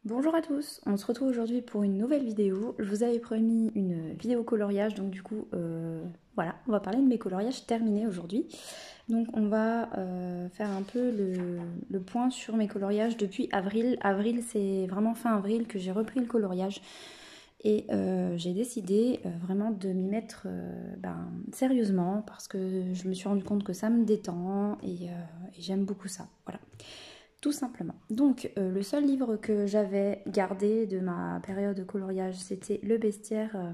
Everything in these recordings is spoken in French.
Bonjour à tous, on se retrouve aujourd'hui pour une nouvelle vidéo. Je vous avais promis une vidéo coloriage, donc du coup, voilà, on va parler de mes coloriages terminés aujourd'hui. Donc on va faire un peu le point sur mes coloriages depuis avril. Avril, c'est vraiment fin avril que j'ai repris le coloriage. Et j'ai décidé vraiment de m'y mettre sérieusement parce que je me suis rendu compte que ça me détend et j'aime beaucoup ça. Voilà. Tout simplement. Donc, le seul livre que j'avais gardé de ma période de coloriage, c'était Le Bestiaire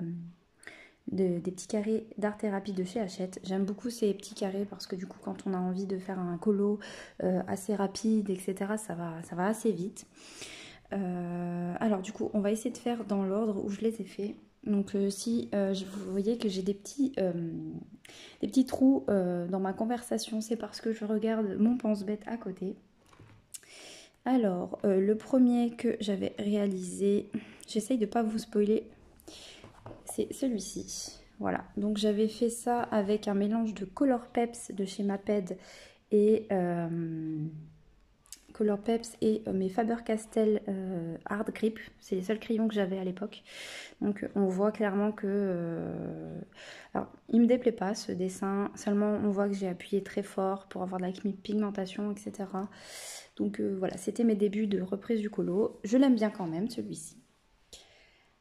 des petits carrés d'art thérapie de chez Hachette. J'aime beaucoup ces petits carrés parce que du coup, quand on a envie de faire un colo assez rapide, etc., ça va assez vite. Alors, du coup, on va essayer de faire dans l'ordre où je les ai faits. Donc, si vous voyez que j'ai des petits trous dans ma conversation, c'est parce que je regarde mon pense-bête à côté. Alors, le premier que j'avais réalisé, j'essaye de ne pas vous spoiler, c'est celui-ci. Voilà, donc j'avais fait ça avec un mélange de Color Peps de chez Maped et mes Faber-Castell Hard Grip. C'est les seuls crayons que j'avais à l'époque. Donc on voit clairement que... alors, il me déplaît pas ce dessin, seulement on voit que j'ai appuyé très fort pour avoir de la pigmentation, etc. Donc voilà, c'était mes débuts de reprise du colo. Je l'aime bien quand même, celui-ci.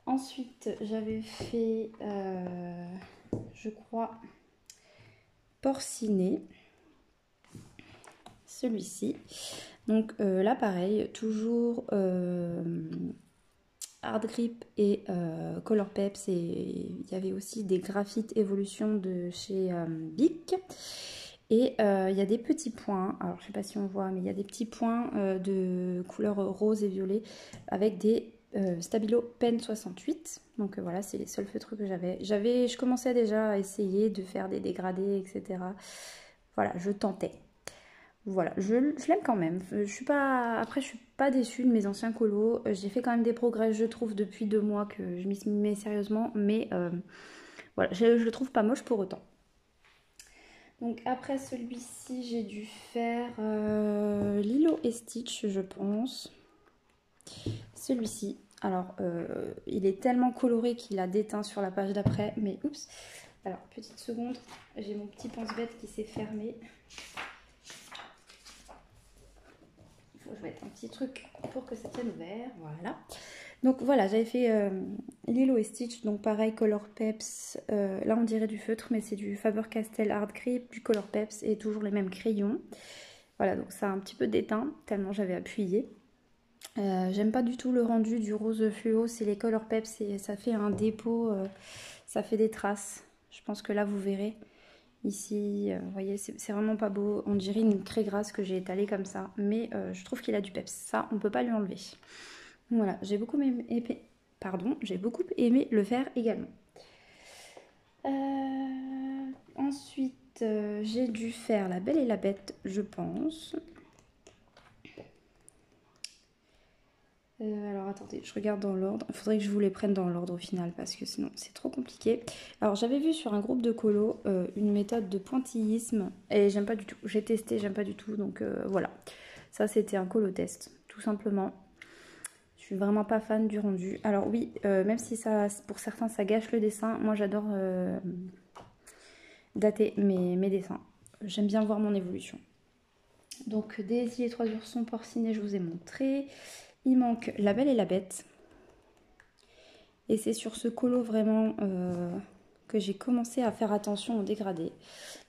Ensuite, j'avais fait, je crois, Porciné. Celui-ci. Donc là, pareil, toujours Hard Grip et Color Peps. Et il y avait aussi des graphites évolution de chez Bic. Et il y a des petits points, alors je ne sais pas si on voit, mais il y a des petits points de couleur rose et violet avec des Stabilo Pen 68. Donc voilà, c'est les seuls feutres que j'avais. Je commençais déjà à essayer de faire des dégradés, etc. Voilà, je tentais. Voilà, je l'aime quand même. Après, je suis pas déçue de mes anciens colos. J'ai fait quand même des progrès, je trouve, depuis 2 mois que je m'y mets sérieusement. Mais voilà, je le trouve pas moche pour autant. Donc après celui-ci, j'ai dû faire Lilo et Stitch, je pense. Celui-ci. Alors, il est tellement coloré qu'il a déteint sur la page d'après. Mais oups. Alors, petite seconde. J'ai mon petit pense-bête qui s'est fermé. Il faut que je mette un petit truc pour que ça tienne ouvert. Voilà. Donc voilà, j'avais fait Lilo et Stitch, donc pareil, Color Peps. Là, on dirait du feutre, mais c'est du Faber-Castell Hard Grip, du Color Peps et toujours les mêmes crayons. Voilà, donc ça a un petit peu déteint, tellement j'avais appuyé. J'aime pas du tout le rendu du rose fluo, c'est les Color Peps et ça fait un dépôt, ça fait des traces. Je pense que là, vous verrez. Ici, vous voyez, c'est vraiment pas beau. On dirait une craie grasse que j'ai étalée comme ça. Mais je trouve qu'il a du peps. Ça, on peut pas lui enlever. Voilà, j'ai beaucoup aimé le faire également. Ensuite, j'ai dû faire La Belle et la Bête, je pense. Alors attendez, je regarde dans l'ordre. Il faudrait que je vous les prenne dans l'ordre au final parce que sinon c'est trop compliqué. Alors j'avais vu sur un groupe de colo une méthode de pointillisme et j'aime pas du tout. J'ai testé, j'aime pas du tout. Donc voilà, ça c'était un colo test, tout simplement. Je suis vraiment pas fan du rendu. Alors oui, même si ça, pour certains ça gâche le dessin, moi j'adore dater mes dessins. J'aime bien voir mon évolution. Donc Daisy et 3 oursons porcinés, je vous ai montré. Il manque La Belle et la Bête. Et c'est sur ce colo vraiment que j'ai commencé à faire attention au dégradé.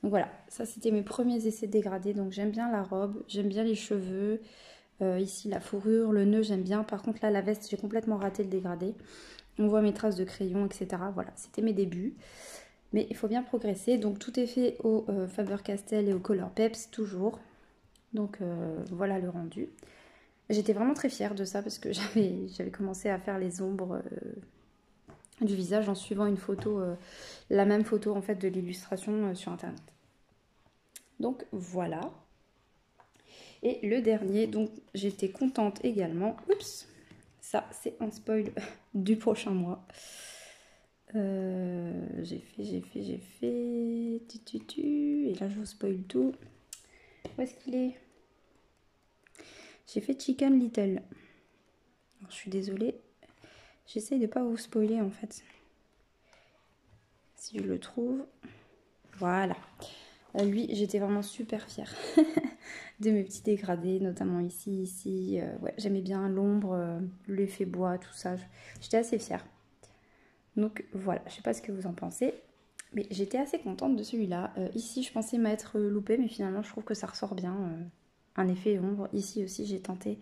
Donc voilà, ça c'était mes premiers essais de dégradé. Donc j'aime bien la robe, j'aime bien les cheveux. Ici la fourrure, le nœud j'aime bien. Par contre là la veste j'ai complètement raté le dégradé. On voit mes traces de crayon, etc. Voilà, c'était mes débuts. Mais il faut bien progresser. Donc tout est fait au Faber-Castell et au Color Peps toujours. Donc voilà le rendu. J'étais vraiment très fière de ça parce que j'avais commencé à faire les ombres du visage en suivant une photo, la même photo en fait de l'illustration sur internet. Donc voilà. Et le dernier, donc j'étais contente également. Oups, ça c'est un spoil du prochain mois. J'ai fait. Et là je vous spoil tout. Où est-ce qu'il est? J'ai fait Chicken Little. Alors, je suis désolée. J'essaye de pas vous spoiler en fait. Si je le trouve. Voilà. Lui, j'étais vraiment super fière de mes petits dégradés, notamment ici. Ouais, j'aimais bien l'ombre, l'effet bois, tout ça. J'étais assez fière. Donc voilà, je sais pas ce que vous en pensez. Mais j'étais assez contente de celui-là. Ici, je pensais m'être loupée, mais finalement, je trouve que ça ressort bien. Un effet ombre. Ici aussi, j'ai tenté.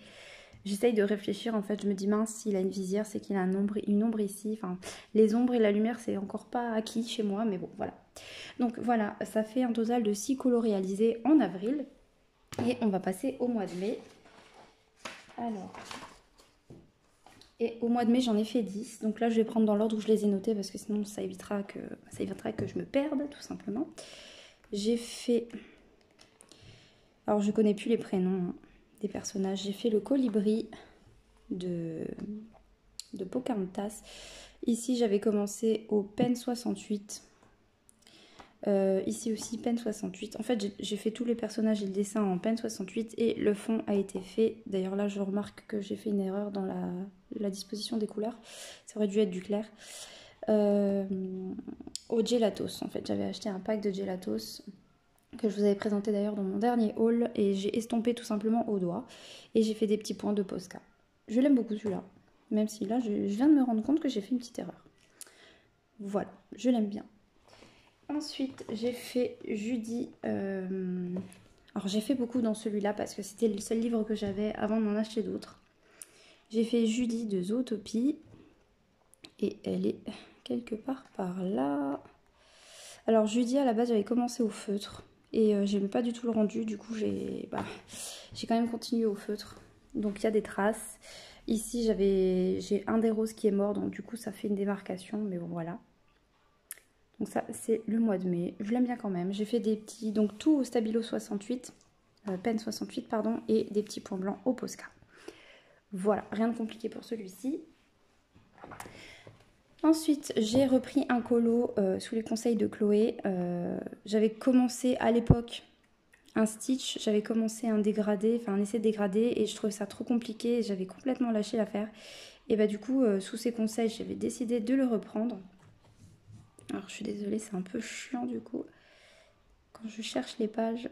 J'essaye de réfléchir. En fait, je me dis, mince, s'il a une visière, c'est qu'il a une ombre ici. Enfin, les ombres et la lumière, c'est encore pas acquis chez moi, mais bon, voilà. Donc voilà, ça fait un total de 6 colos réalisés en avril. Et on va passer au mois de mai. Alors... Et au mois de mai, j'en ai fait 10. Donc là, je vais prendre dans l'ordre où je les ai notés parce que sinon, ça évitera que je me perde, tout simplement. J'ai fait... Alors, je connais plus les prénoms des personnages. J'ai fait le colibri de Pocahontas. Ici, j'avais commencé au Pen 68. Ici aussi, Pen 68. En fait, j'ai fait tous les personnages et le dessin en Pen 68 et le fond a été fait. D'ailleurs, là, je remarque que j'ai fait une erreur dans la disposition des couleurs. Ça aurait dû être du clair. Au Gelatos, en fait, j'avais acheté un pack de Gelatos que je vous avais présenté d'ailleurs dans mon dernier haul et j'ai estompé tout simplement au doigt et j'ai fait des petits points de Posca. Je l'aime beaucoup celui-là, même si là, je viens de me rendre compte que j'ai fait une petite erreur. Voilà, je l'aime bien. Ensuite, j'ai fait Judy. Alors, j'ai fait beaucoup dans celui-là parce que c'était le seul livre que j'avais avant d'en acheter d'autres. J'ai fait Judy de Zootopie. Et elle est quelque part par là. Alors, Judy, à la base, j'avais commencé au feutre. Et j'aimais pas du tout le rendu. Du coup, j'ai quand même continué au feutre. Donc, il y a des traces. Ici, j'ai un des roses qui est mort. Donc, du coup, ça fait une démarcation. Mais bon, voilà. Donc ça, c'est le mois de mai. Je l'aime bien quand même. J'ai fait des petits... Donc tout au Stabilo 68, Pen 68, pardon, et des petits points blancs au Posca. Voilà, rien de compliqué pour celui-ci. Ensuite, j'ai repris un colo sous les conseils de Chloé. J'avais commencé à l'époque un stitch, j'avais commencé un dégradé, enfin un essai de dégradé, et je trouvais ça trop compliqué. J'avais complètement lâché l'affaire. Et bah du coup, sous ses conseils, j'avais décidé de le reprendre. Alors je suis désolée, c'est un peu chiant du coup. Quand je cherche les pages.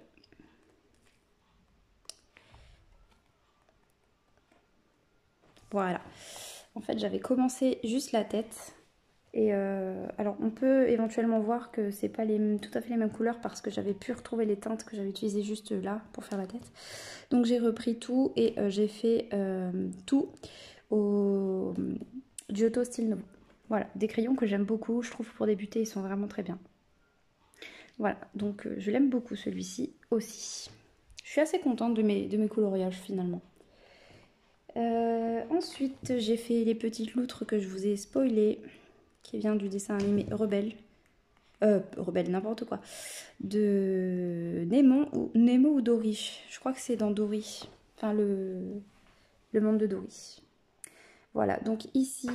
Voilà. En fait, j'avais commencé juste la tête. Et alors, on peut éventuellement voir que c'est pas tout à fait les mêmes couleurs parce que j'avais pu retrouver les teintes que j'avais utilisées juste là pour faire la tête. Donc, j'ai repris tout et j'ai fait tout au Giotto Style Nouveau. Voilà, des crayons que j'aime beaucoup. Je trouve pour débuter, ils sont vraiment très bien. Voilà, donc je l'aime beaucoup celui-ci aussi. Je suis assez contente de mes coloriages finalement. Ensuite, j'ai fait les petites loutres que je vous ai spoilées, qui vient du dessin animé Rebelle. Rebelle, n'importe quoi. De Nemo ou Dory. Je crois que c'est dans Dory. Enfin, le monde de Dory. Voilà, donc ici,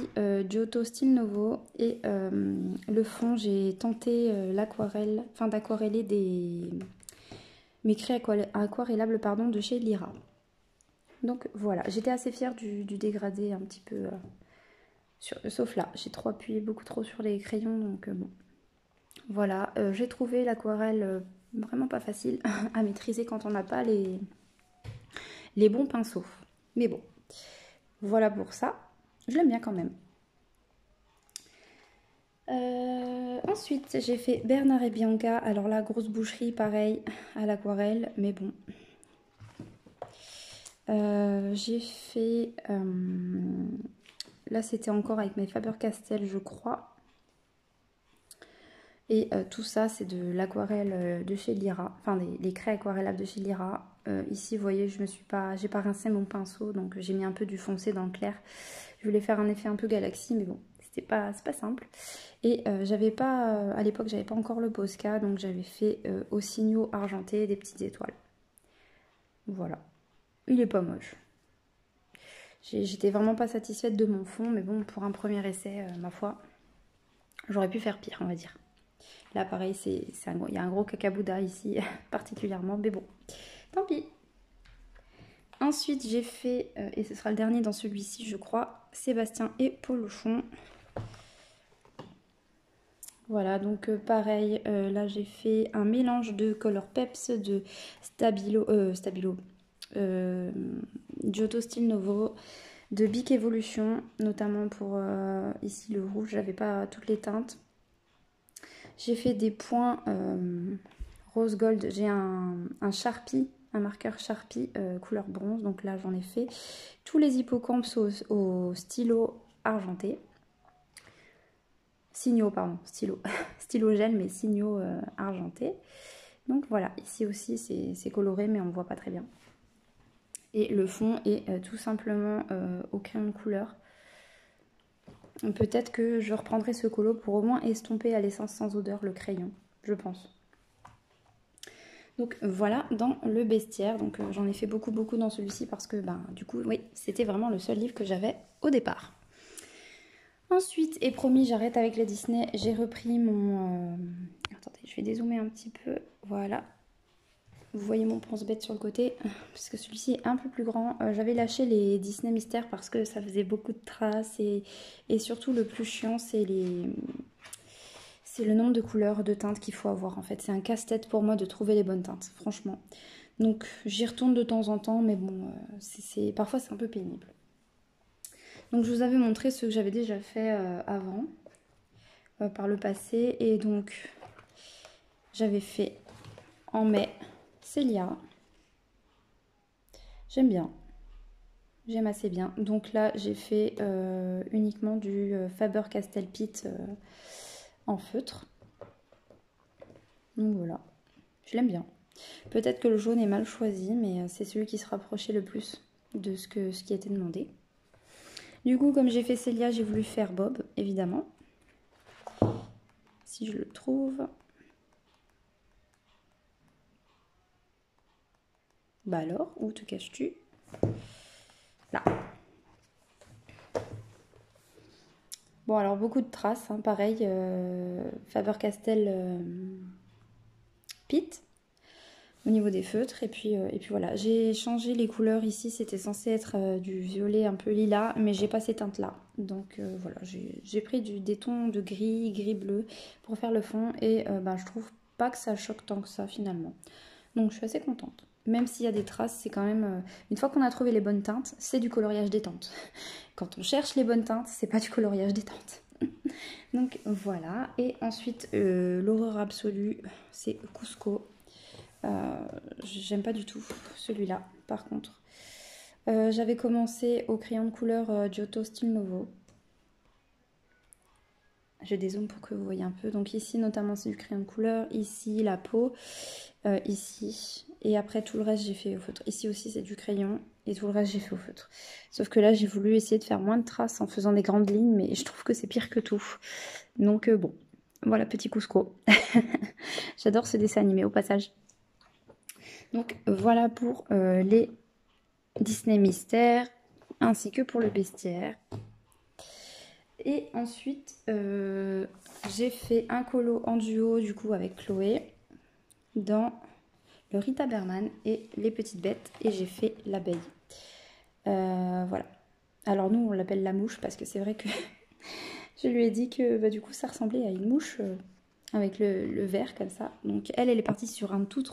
Giotto Style Nouveau. Et le fond, j'ai tenté l'aquarelle, enfin d'aquareller mes craies aquarellables pardon, de chez Lyra. Donc voilà, j'étais assez fière du dégradé un petit peu, sauf là, j'ai trop appuyé beaucoup trop sur les crayons, donc bon. Voilà, j'ai trouvé l'aquarelle vraiment pas facile à maîtriser quand on n'a pas les bons pinceaux. Mais bon, voilà pour ça, je l'aime bien quand même. Ensuite, j'ai fait Bernard et Bianca. Alors là, grosse boucherie, pareil, à l'aquarelle, mais bon. J'ai fait... là, c'était encore avec mes Faber-Castell, je crois. Et tout ça, c'est de l'aquarelle de chez Lyra. Enfin, les craies aquarellables de chez Lyra. Ici, vous voyez, j'ai pas rincé mon pinceau, donc j'ai mis un peu du foncé dans le clair. Je voulais faire un effet un peu galaxie, mais bon, c'est pas simple. Et j'avais pas, à l'époque, j'avais pas encore le Posca, donc j'avais fait au signaux argenté des petites étoiles. Voilà. Il est pas moche. J'étais vraiment pas satisfaite de mon fond, mais bon, pour un premier essai, ma foi, j'aurais pu faire pire, on va dire. Là, pareil, il y a un gros cacabouda ici, particulièrement, mais bon, tant pis. Ensuite, j'ai fait, et ce sera le dernier dans celui-ci, je crois, Sébastien et Polochon. Voilà, donc pareil, là j'ai fait un mélange de Color Peps, de Giotto Style Novo, de Bic Evolution, notamment pour ici le rouge, j'avais pas toutes les teintes. J'ai fait des points rose gold, j'ai un Sharpie, un marqueur Sharpie couleur bronze, donc là j'en ai fait tous les hippocampes au stylo argenté. Signaux, pardon, stylo gel, mais signaux argentés. Donc voilà, ici aussi c'est coloré, mais on ne voit pas très bien. Et le fond est tout simplement au crayon de couleur. Peut-être que je reprendrai ce colo pour au moins estomper à l'essence sans odeur le crayon, je pense. Donc voilà dans le bestiaire. Donc j'en ai fait beaucoup dans celui-ci parce que du coup, oui, c'était vraiment le seul livre que j'avais au départ. Ensuite, et promis, j'arrête avec les Disney, j'ai repris mon... Attendez, je vais dézoomer un petit peu, voilà. Vous voyez mon pense-bête sur le côté, parce que celui-ci est un peu plus grand. J'avais lâché les Disney Mystères parce que ça faisait beaucoup de traces, et surtout le plus chiant, c'est le nombre de couleurs, de teintes qu'il faut avoir en fait. C'est un casse-tête pour moi de trouver les bonnes teintes, franchement. Donc j'y retourne de temps en temps, mais bon, parfois c'est un peu pénible. Donc je vous avais montré ce que j'avais déjà fait avant, par le passé. Et donc j'avais fait en mai Célia. J'aime bien. J'aime assez bien. Donc là j'ai fait uniquement du Faber-Castell Pitt en feutre. Donc voilà. Je l'aime bien. Peut-être que le jaune est mal choisi, mais c'est celui qui se rapprochait le plus de ce qui était demandé. Du coup, comme j'ai fait Célia, j'ai voulu faire Bob, évidemment. Si je le trouve. Bah alors, où te caches-tu? Là. Bon, alors beaucoup de traces, hein, pareil. Faber-Castell Pitt au niveau des feutres. Et puis voilà, j'ai changé les couleurs ici. C'était censé être du violet un peu lilas, mais j'ai pas ces teintes-là. Donc voilà, j'ai pris des tons de gris bleu pour faire le fond. Et je trouve pas que ça choque tant que ça finalement. Donc je suis assez contente. Même s'il y a des traces, c'est quand même... une fois qu'on a trouvé les bonnes teintes, c'est du coloriage des teintes. Quand on cherche les bonnes teintes, c'est pas du coloriage des teintes. Donc voilà. Et ensuite, l'horreur absolue, c'est Cusco. J'aime pas du tout celui-là, par contre. J'avais commencé au crayon de couleur Giotto Style Novo. Je dézoome pour que vous voyez un peu. Donc ici, notamment, c'est du crayon de couleur. Ici, la peau. Ici. Et après, tout le reste, j'ai fait au feutre. Ici aussi, c'est du crayon. Et tout le reste, j'ai fait au feutre. Sauf que là, j'ai voulu essayer de faire moins de traces en faisant des grandes lignes. Mais je trouve que c'est pire que tout. Donc bon, voilà, petit Cusco. J'adore ce dessin animé, au passage. Donc voilà pour les Disney Mystères, ainsi que pour le bestiaire. Et ensuite, j'ai fait un colo en duo du coup avec Chloé dans le Rita Berman et les petites bêtes, et j'ai fait l'abeille. Voilà. Alors nous on l'appelle la mouche parce que c'est vrai que je lui ai dit que du coup ça ressemblait à une mouche avec le vert comme ça. Donc elle est partie sur un tout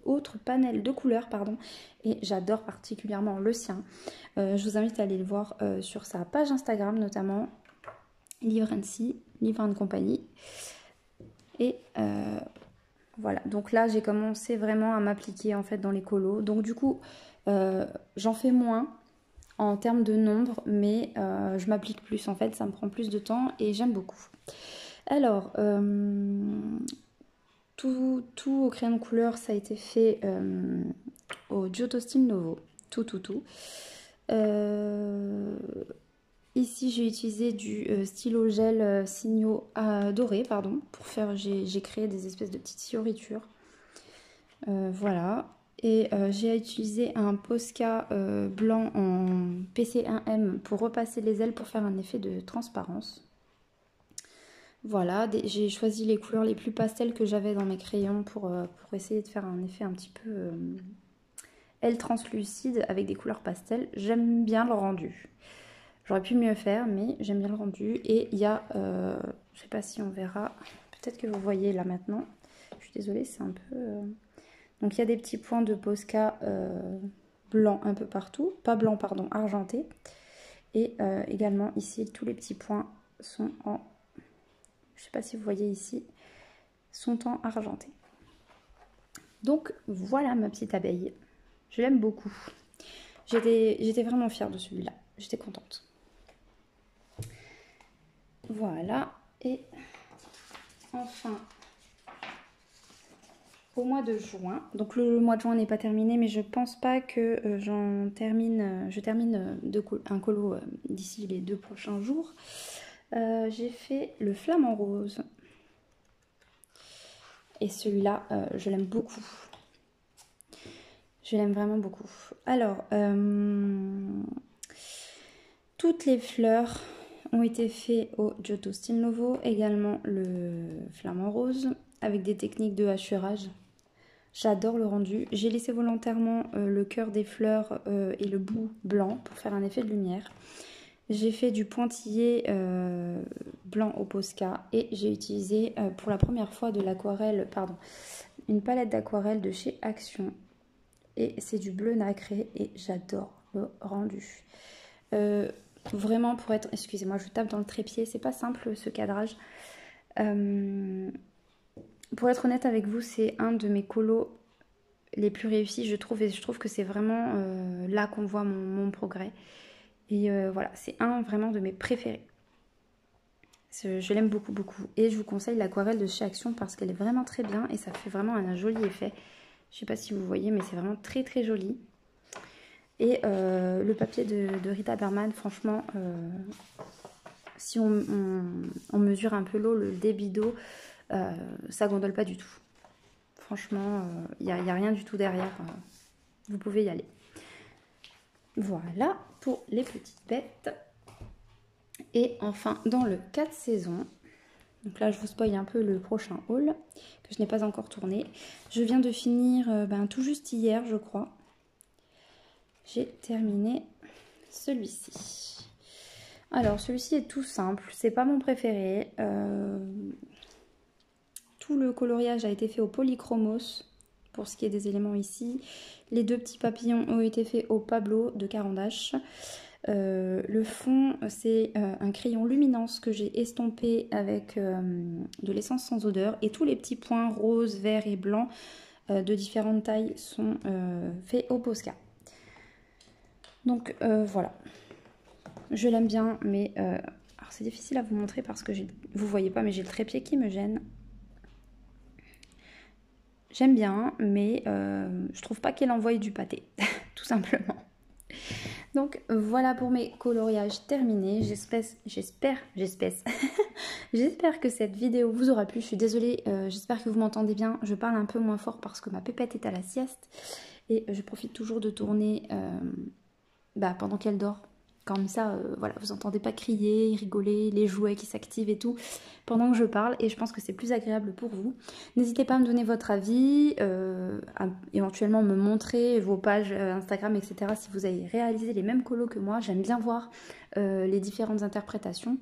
autre panel de couleurs, pardon, et j'adore particulièrement le sien. Je vous invite à aller le voir sur sa page Instagram notamment, Livre and Company. Et voilà, donc là j'ai commencé vraiment à m'appliquer en fait dans les colos. Donc du coup j'en fais moins en termes de nombre, mais je m'applique plus en fait, ça me prend plus de temps et j'aime beaucoup. Alors tout au crayon de couleur, ça a été fait au Giotto Style Novo. Tout. Ici, j'ai utilisé du stylo gel signaux doré, pardon, pour faire. J'ai créé des espèces de petites fioritures. Voilà. Et j'ai utilisé un Posca blanc en PC1M pour repasser les ailes pour faire un effet de transparence. Voilà, j'ai choisi les couleurs les plus pastel que j'avais dans mes crayons pour essayer de faire un effet un petit peu elle translucide avec des couleurs pastel. J'aime bien le rendu. J'aurais pu mieux faire, mais j'aime bien le rendu. Et il y a, je sais pas si on verra, peut-être que vous voyez là maintenant. Je suis désolée, c'est un peu... Donc il y a des petits points de Posca blanc un peu partout. Pas blanc, pardon, argenté. Et également ici, tous les petits points sont en... Je sais pas si vous voyez ici, sont en argenté. Donc voilà ma petite abeille. Je l'aime beaucoup. J'étais vraiment fière de celui-là. J'étais contente. Voilà. Et enfin, au mois de juin. Donc le mois de juin n'est pas terminé, mais je pense pas que je termine un colo d'ici les 2 prochains jours. J'ai fait le flamant rose. Et celui-là, je l'aime beaucoup. Je l'aime vraiment beaucoup. Alors, toutes les fleurs ont été faites au Giotto Style Novo. Également le flamant rose avec des techniques de hachurage. J'adore le rendu. J'ai laissé volontairement le cœur des fleurs et le bout blanc pour faire un effet de lumière. J'ai fait du pointillé blanc au Posca et j'ai utilisé pour la première fois de l'aquarelle, pardon, une palette d'aquarelle de chez Action. Et c'est du bleu nacré et j'adore le rendu. Vraiment pour être... Excusez-moi, je tape dans le trépied, c'est pas simple ce cadrage. Pour être honnête avec vous, c'est un de mes colos les plus réussis, je trouve. Et je trouve que c'est vraiment là qu'on voit mon progrès. Et voilà, c'est un vraiment de mes préférés. Je l'aime beaucoup, beaucoup. Et je vous conseille l'aquarelle de chez Action parce qu'elle est vraiment très bien et ça fait vraiment un joli effet. Je ne sais pas si vous voyez, mais c'est vraiment très, très joli. Et le papier de Rita Berman, franchement, si on mesure un peu l'eau, le débit d'eau, ça gondole pas du tout. Franchement, il n'y a rien du tout derrière. Vous pouvez y aller. Voilà pour les petites bêtes. Et enfin, dans le 4 saisons, donc là je vous spoil un peu le prochain haul que je n'ai pas encore tourné. Je viens de finir tout juste hier, je crois. J'ai terminé celui-ci. Alors celui-ci est tout simple, c'est pas mon préféré. Tout le coloriage a été fait au polychromos pour ce qui est des éléments ici. Les 2 petits papillons ont été faits au Pablo de Carandache. Le fond, c'est un crayon luminance que j'ai estompé avec de l'essence sans odeur. Et tous les petits points roses, verts et blancs de différentes tailles sont faits au Posca. Donc voilà. Je l'aime bien, mais c'est difficile à vous montrer parce que vous voyez pas, mais j'ai le trépied qui me gêne. J'aime bien, mais je trouve pas qu'elle envoie du pâté, tout simplement. Donc voilà pour mes coloriages terminés. J'espère que cette vidéo vous aura plu. Je suis désolée, j'espère que vous m'entendez bien. Je parle un peu moins fort parce que ma pépette est à la sieste. Et je profite toujours de tourner pendant qu'elle dort. Comme ça, voilà, vous n'entendez pas crier, rigoler, les jouets qui s'activent et tout pendant que je parle. Et je pense que c'est plus agréable pour vous. N'hésitez pas à me donner votre avis, à éventuellement me montrer vos pages Instagram, etc. si vous avez réalisé les mêmes colos que moi. J'aime bien voir les différentes interprétations.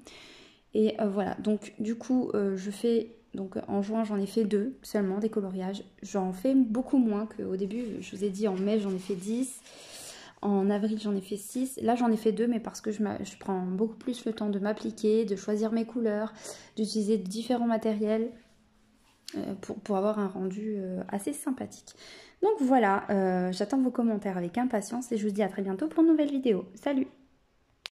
Et voilà, donc du coup, je fais... Donc en juin, j'en ai fait 2 seulement, des coloriages. J'en fais beaucoup moins qu'au début. Je vous ai dit, en mai, j'en ai fait 10. En avril, j'en ai fait 6. Là, j'en ai fait 2, mais parce que je prends beaucoup plus le temps de m'appliquer, de choisir mes couleurs, d'utiliser différents matériels pour avoir un rendu assez sympathique. Donc voilà, j'attends vos commentaires avec impatience et je vous dis à très bientôt pour une nouvelle vidéo. Salut!